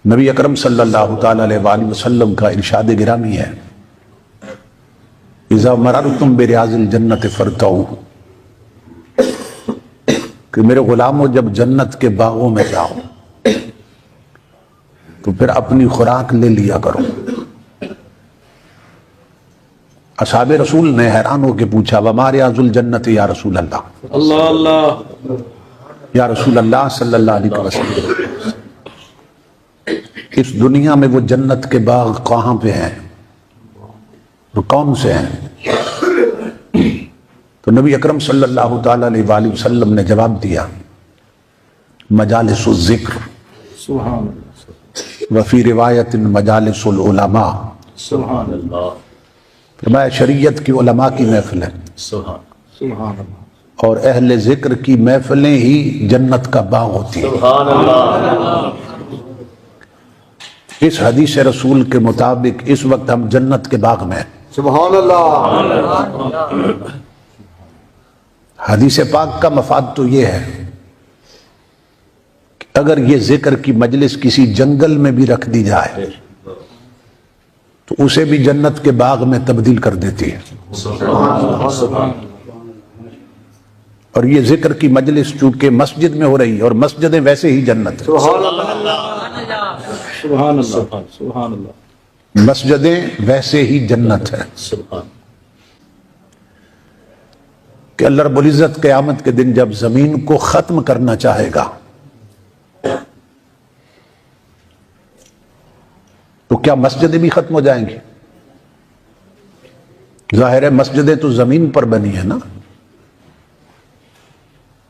نبی اکرم صلی اللہ تعالی علیہ وآلہ وسلم کا ارشاد گرامی ہے، اذا مررتم بریاض الجنت فرتعوا، کہ میرے غلاموں جب جنت کے باغوں میں جاؤ تو پھر اپنی خوراک لے لیا کرو۔ اصحاب رسول نے حیران ہو کے پوچھا وما ریاض الجنت یا رسول اللہ، اللہ اللہ یا رسول اللہ صلی اللہ علیہ وسلم، اس دنیا میں وہ جنت کے باغ کہاں پہ ہیں اور کون سے ہیں؟ تو نبی اکرم صلی اللہ تعالی علیہ وآلہ وسلم نے جواب دیا مجالس الذکر، سبحان اللہ وفی روایت مجالس العلماء، سبحان اللہ فرمایا شریعت کی علماء کی محفلیں سبحان اللہ اور اہل ذکر کی محفلیں ہی جنت کا باغ ہوتی ہیں۔ سبحان اللہ اس حدیث رسول کے مطابق اس وقت ہم جنت کے باغ میں ہیں۔ سبحان اللہ حدیث پاک کا مفاد تو یہ ہے کہ اگر یہ ذکر کی مجلس کسی جنگل میں بھی رکھ دی جائے تو اسے بھی جنت کے باغ میں تبدیل کر دیتی ہے، اور یہ ذکر کی مجلس چونکہ مسجد میں ہو رہی ہے اور مسجدیں ویسے ہی جنت ہیں، سبحان اللہ سبحان اللہ سبحان اللہ مسجدیں ویسے ہی جنت ہیں کہ اللہ رب العزت قیامت کے دن جب زمین کو ختم کرنا چاہے گا تو کیا مسجدیں بھی ختم ہو جائیں گی؟ ظاہر ہے مسجدیں تو زمین پر بنی ہے نا۔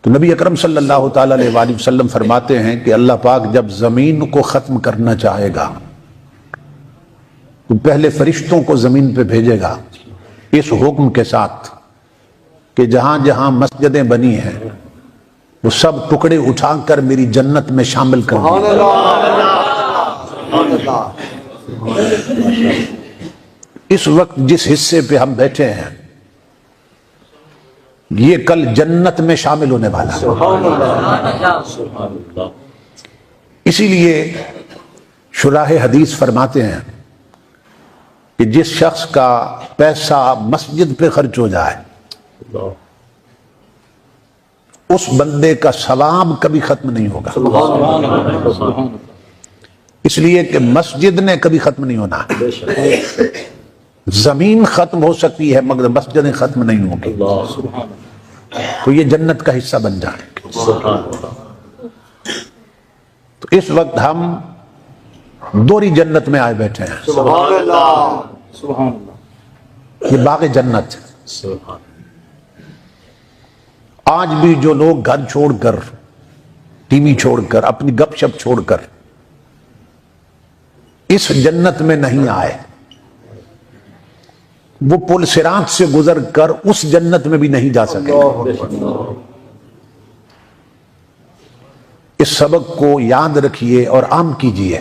تو نبی اکرم صلی اللہ تعالی علیہ وآلہ وسلم فرماتے ہیں کہ اللہ پاک جب زمین کو ختم کرنا چاہے گا تو پہلے فرشتوں کو زمین پہ بھیجے گا اس حکم کے ساتھ کہ جہاں جہاں مسجدیں بنی ہیں وہ سب ٹکڑے اٹھا کر میری جنت میں شامل کر دیں۔ اس وقت جس حصے پہ ہم بیٹھے ہیں یہ کل جنت میں شامل ہونے والا ہے۔ اسی لیے شراح حدیث فرماتے ہیں کہ جس شخص کا پیسہ مسجد پہ خرچ ہو جائے اس بندے کا ثواب کبھی ختم نہیں ہوگا، اس لیے کہ مسجد نے کبھی ختم نہیں ہونا۔ زمین ختم ہو سکتی ہے مگر مسجدیں ختم نہیں ہوگی، تو یہ جنت کا حصہ بن جائیں گے۔ تو اس وقت ہم دوری جنت میں آئے بیٹھے ہیں، سبحان اللہ سبحان اللہ یہ باغ جنت ہے۔ آج بھی جو لوگ گھر چھوڑ کر، ٹی وی چھوڑ کر، اپنی گپ شپ چھوڑ کر اس جنت میں نہیں آئے وہ پل صراط سے گزر کر اس جنت میں بھی نہیں جا سکے۔ اس سبق کو یاد رکھیے اور عام کیجئے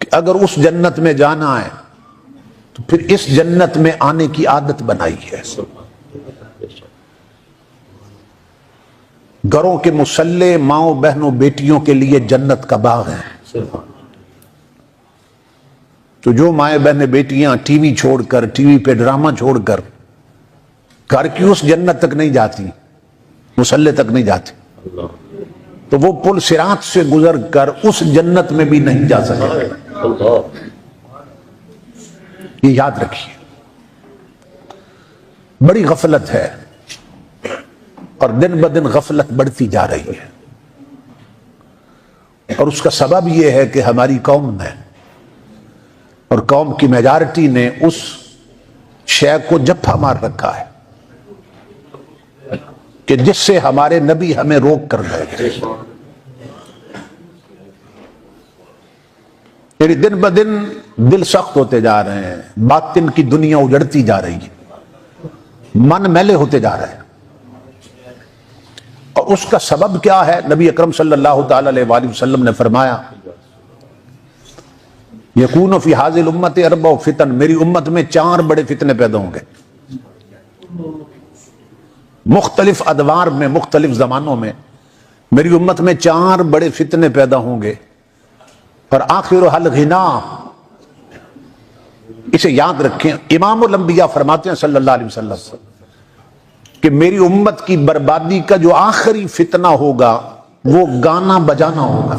کہ اگر اس جنت میں جانا ہے تو پھر اس جنت میں آنے کی عادت بنائی ہے۔ گھروں کے مسلح ماؤں بہنوں بیٹیوں کے لیے جنت کا باغ ہے، تو جو مائیں بہنیں بیٹیاں ٹی وی چھوڑ کر، ٹی وی پہ ڈرامہ چھوڑ کر گھر کی اس جنت تک نہیں جاتی، مسلح تک نہیں جاتی، تو وہ پل صراط سے گزر کر اس جنت میں بھی نہیں جا سکے۔ یہ یاد رکھیے، بڑی غفلت ہے اور دن بدن غفلت بڑھتی جا رہی ہے، اور اس کا سبب یہ ہے کہ ہماری قوم نے اور قوم کی میجارٹی نے اس شے کو جپھا مار رکھا ہے کہ جس سے ہمارے نبی ہمیں روک کر گئے۔ یعنی دن بدن دل سخت ہوتے جا رہے ہیں، باطن کی دنیا اجڑتی جا رہی ہے، من میلے ہوتے جا رہے ہیں، اور اس کا سبب کیا ہے؟ نبی اکرم صلی اللہ تعالی علیہ وآلہ وسلم نے فرمایا یکون فی ھذہ الامۃ اربع فتن، میری امت میں 4 بڑے فتنے پیدا ہوں گے، مختلف ادوار میں، مختلف زمانوں میں میری امت میں 4 بڑے فتنے پیدا ہوں گے اور آخر حل غنا، اسے یاد رکھیں۔ امام الانبیاء فرماتے ہیں صلی اللہ علیہ وسلم کہ میری امت کی بربادی کا جو آخری فتنہ ہوگا وہ گانا بجانا ہوگا۔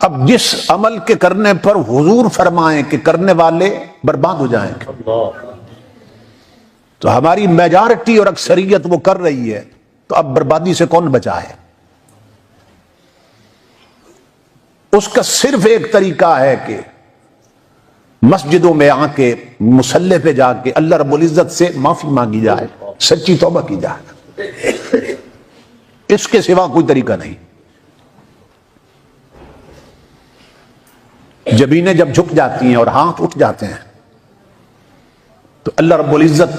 اب جس عمل کے کرنے پر حضور فرمائیں کہ کرنے والے برباد ہو جائیں گے، تو ہماری میجارٹی اور اکثریت وہ کر رہی ہے، تو اب بربادی سے کون بچائے؟ اس کا صرف ایک طریقہ ہے کہ مسجدوں میں آ کے مصلی پہ جا کے اللہ رب العزت سے معافی مانگی جائے، سچی توبہ کی جائے، اس کے سوا کوئی طریقہ نہیں۔ جبینیں جب جھک جاتی ہیں اور ہاتھ اٹھ جاتے ہیں تو اللہ رب العزت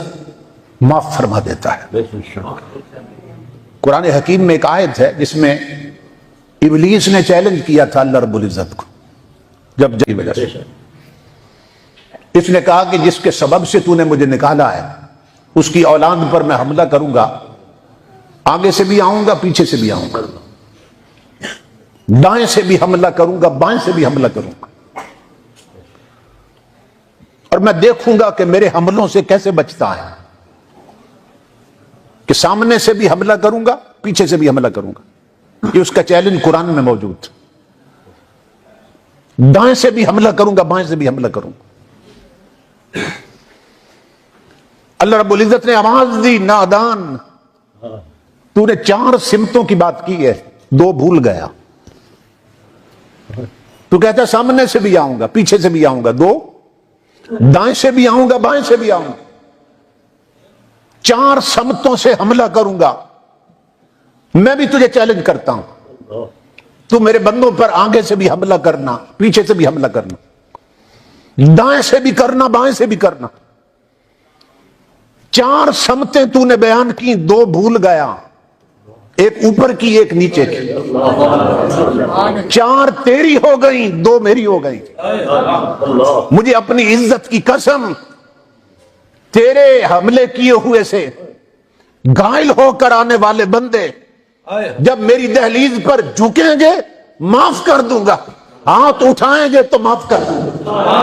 معاف فرما دیتا ہے۔ قرآن حکیم میں ایک آیت ہے جس میں ابلیس نے چیلنج کیا تھا اللہ رب العزت کو، جب کی وجہ سے اس نے کہا کہ جس کے سبب سے تو نے مجھے نکالا ہے اس کی اولاد پر میں حملہ کروں گا، آگے سے بھی آؤں گا، پیچھے سے بھی آؤں گا، دائیں سے بھی حملہ کروں گا، بائیں سے بھی حملہ کروں گا، اور میں دیکھوں گا کہ میرے حملوں سے کیسے بچتا ہے، کہ سامنے سے بھی حملہ کروں گا، پیچھے سے بھی حملہ کروں گا۔ یہ اس کا چیلنج قرآن میں موجود، دائیں سے بھی حملہ کروں گا، بائیں سے بھی حملہ کروں گا۔ اللہ رب العزت نے آواز دی، نادان تو نے 4 سمتوں کی بات کی ہے، 2 بھول گیا۔ تو کہتا ہے سامنے سے بھی آؤں گا، پیچھے سے بھی آؤں گا، 2 دائیں سے بھی آؤں گا، بائیں سے بھی آؤں گا، 4 سمتوں سے حملہ کروں گا۔ میں بھی تجھے چیلنج کرتا ہوں، تو میرے بندوں پر آگے سے بھی حملہ کرنا، پیچھے سے بھی حملہ کرنا، دائیں سے بھی کرنا، بائیں سے بھی کرنا۔ 4 سمتیں تو نے بیان کی، 2 بھول گیا، ایک اوپر کی ایک نیچے کی، 4 تیری ہو گئی، 2 میری ہو گئی۔ مجھے اپنی عزت کی قسم، تیرے حملے کیے ہوئے سے گھائل ہو کر آنے والے بندے جب میری دہلیز پر جھکیں گے معاف کر دوں گا، ہاتھ اٹھائیں گے تو معاف کر دوں گا۔